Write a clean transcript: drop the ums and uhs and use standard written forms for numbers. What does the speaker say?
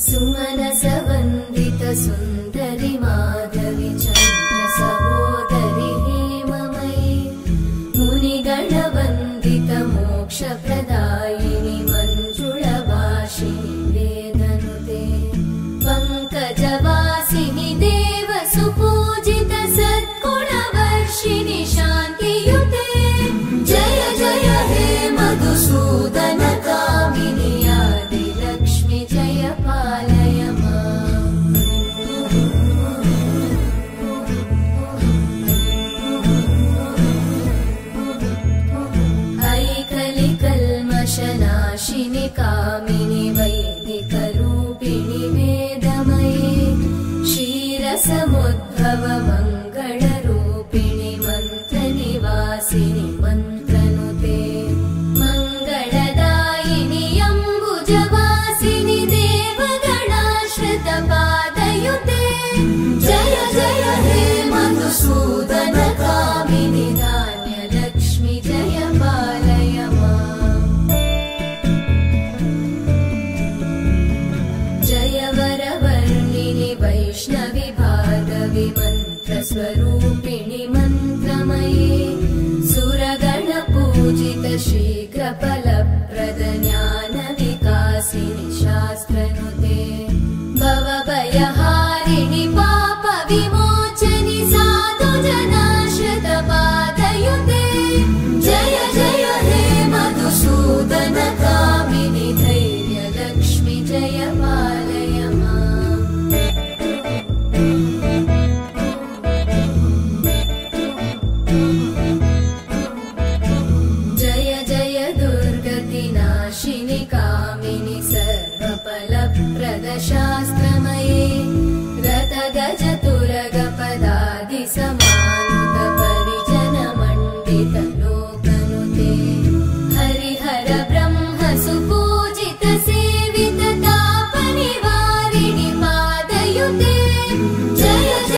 सुमनसवन्दित सुन्दरि माधवि चन्द्र सहोदरि हेममयि मुनिगणवन्दित मोक्षप्रदायिनि मञ्जुळभाषिणि वेदनुते पङ्कजवासिनि देवसुपूजित सद्गुणवर्षिणि शान्तियुते जय जय हे मधुसूदन कामिनि आदिलक्ष्मि जय पालय माम् ऐकलिकल्मषनाशिनि कामिनि वैदिकरूपिणि वेदमये क्षीरसमुद्भव मङ्गलरूपिणि मन्त्रनिवासिनि मन्त्रनुते मङ्गलदायिनि अम्बुजवासिनि देवगणाश्रितपादयुते जय जय हे मधुसूदन कामिनि धान्यलक्ष्मि जय पालय माम् जय वरवर्णिनि वैष्णवि भार्गवि मन्त्रस्वरूपिणि मन्त्रमये सुरगणपूजित शीघ्रफलप्रद ज्ञानविकासिनि शास्त्रनुते भवभयहारिणि पापविमोचनि साधुजनाश्रितपादयुते जय जय हे मधुसूदन कामिनि धैर्यलक्ष्मि जय